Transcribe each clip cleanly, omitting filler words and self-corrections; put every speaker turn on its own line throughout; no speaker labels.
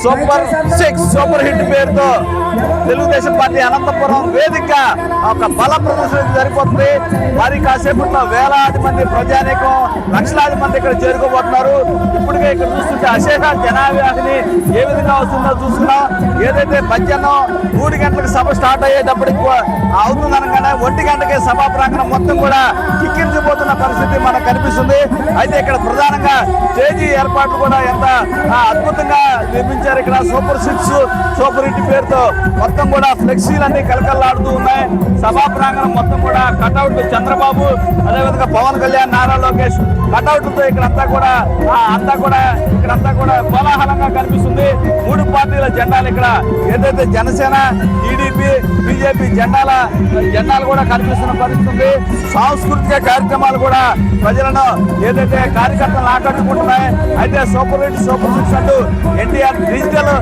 Super 6 super hit పేరుతో Telugu Desam party Anantapuram వేదిక ఒక బల ప్రదర్శన జరిగిపోతుంది. మరి కాసేపట్లో వేలాది మంది ప్రజానీకం లక్షలాది మంది ఇక్కడ చేరుకోబోతున్నారు. ఇప్పటికే ఇక్కడ చూస్తుంటే అశేష జనాభాని ఏ విధంగా వస్తుందో చూస్తున్నాం. ఏదైతే మధ్యాహ్నం 3 గంటలకు సభ స్టార్ట్ అయ్యేటప్పటికి అవుతుందనగానే 1 గంటకే సభా ప్రాంగణం మొత్తం కూడా కిక్కిరిసిపోతున్న పరిస్థితి మనకు కనిపిస్తుంది. అయితే ఇక్కడ ప్రధానంగా స్టేజీ ఏర్పాట్లు కూడా ఎంత అద్భుతంగా నిర్మించారు. ఇక్కడ సూపర్ 6 సూపర్ హిట్ పేరుతో మొత్తం కూడా ఫ్లెక్సీలన్నీ కలకల్లాడుతూ ఉన్నాయి. సభా ప్రాంగణం మొత్తం కూడా కటౌట్ చంద్రబాబు, అదేవిధంగా పవన్ కళ్యాణ్, నారా లోకేష్ కటౌట్లతో ఇక్కడంతా కూడా కోలాహలంగా కనిపిస్తుంది. 3 పార్టీల జెండాలు ఇక్కడ ఏదైతే జనసేన, టీడీపీ, బీజేపీ జెండాలు కూడా కనిపిస్తున్న పరిస్థితి. సాంస్కృతిక కార్యక్రమాలు కూడా ప్రజలను ఏదైతే కార్యకర్తలను ఆకట్టుకుంటున్నాయి. అయితే సూపర్ హిట్ సూపర్ 6 అంటూ ఎన్టీఆర్ డిజిటల్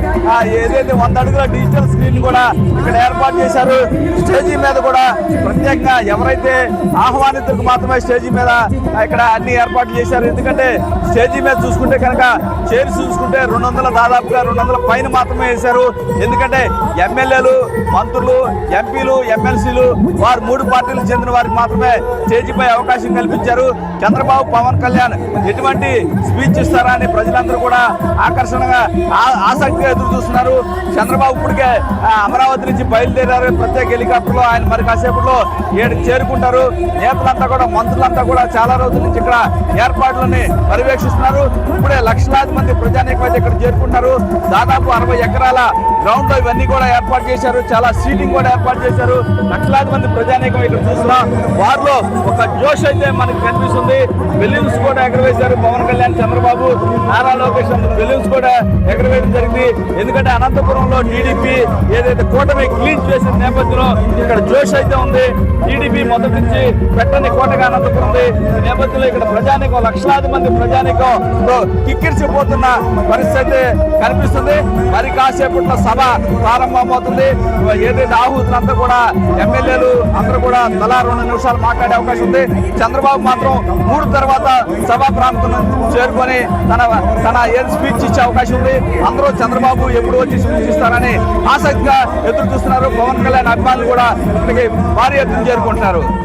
ఏదైతే 100 అడుగుల డిజిటల్ స్క్రీన్ కూడా ఇక్కడ ఏర్పాటు చేశారు. స్టేజీ మీద కూడా ప్రత్యేకంగా ఎవరైతే ఆహ్వానితులకు మాత్రమే స్టేజీ మీద ఇక్కడ అన్ని ఏర్పాట్లు చేశారు. ఎందుకంటే స్టేజీ మీద చూసుకుంటే కనుక చైర్స్ చూసుకుంటే 200 దాదాపుగా 200 పైన మాత్రమే వేశారు. ఎందుకంటే ఎమ్మెల్యేలు, మంత్రులు, ఎంపీలు, ఎమ్మెల్సీలు వారు 3 పార్టీలకు చెందిన వారికి మాత్రమే స్టేజీపై అవకాశం కల్పించారు. చంద్రబాబు, పవన్ కళ్యాణ్ ఎటువంటి స్పీచ్ ఇస్తారా అని ప్రజలందరూ కూడా ఆకర్షణగా ఆసక్తిగా ఎదురు చూస్తున్నారు. చంద్రబాబు ఇప్పటికే అమరావతి నుంచి బయలుదేరారు ప్రత్యేక హెలికాప్టర్లో. ఆయన మరి కాసేపట్లో 7కి చేరుకుంటారు. నేతలంతా కూడా, మంత్రులంతా కూడా చాలా రోజుల నుంచి ఇక్కడ ఏర్పాట్లని పర్యవేక్షిస్తున్నారు. ఇప్పుడే లక్షలాది మంది ప్రజానీకం అయితే ఇక్కడ చేరుకుంటారు. దాదాపు 60 ఎకరాల గ్రౌండ్ లో ఇవన్నీ కూడా ఏర్పాటు చేశారు. చాలా సీటింగ్ కూడా ఏర్పాటు చేశారు. లక్షలాది మంది ప్రజానీకం ఇక్కడ చూస్తున్నాం. వారిలో ఒక జోష్ అయితే మనకు కనిపిస్తుంది. బెలూన్స్ కూడా ఎగరవేశారు. పవన్ కళ్యాణ్, చంద్రబాబు, నారా లోకేష్ బెలూన్స్ కూడా ఎగరవేయడం జరిగింది. ఎందుకంటే అనంతపురంలో టీడీపీ ఏదైతే కూటమి క్లీన్ చేసిన నేపథ్యంలో ఇక్కడ జోష్ అయితే ఉంది. టీడీపీ మొదటి నుంచి పెట్టని కోటగా అనంతపురం ఉంది. ఈ నేపథ్యంలో ఇక్కడ ప్రజానీకం లక్షలాది మంది ప్రజానీకంతో కిక్కిరిసిపోతున్న పరిస్థితి కనిపిస్తుంది. మరి కాసేపట్లో సభ ప్రారంభమవుతుంది. ఏదైతే ఆహుతులంతా కూడా ఎమ్మెల్యేలు అందరూ కూడా తలా 2 నిమిషాలు మాట్లాడే అవకాశం ఉంది. చంద్రబాబు మాత్రం 3 తర్వాత సభా ప్రాంతం చేరుకొని తన ఏది స్పీచ్ ఇచ్చే అవకాశం ఉంది. అందరూ చంద్రబాబు ఎప్పుడు వచ్చి స్పీచ్ ఇస్తారని ఆసక్తిగా ఎదురు చూస్తున్నారు. పవన్ కళ్యాణ్ అభిమానులు కూడా ఇక్కడికి భారీ ఎత్తున చేరుకుంటున్నారు.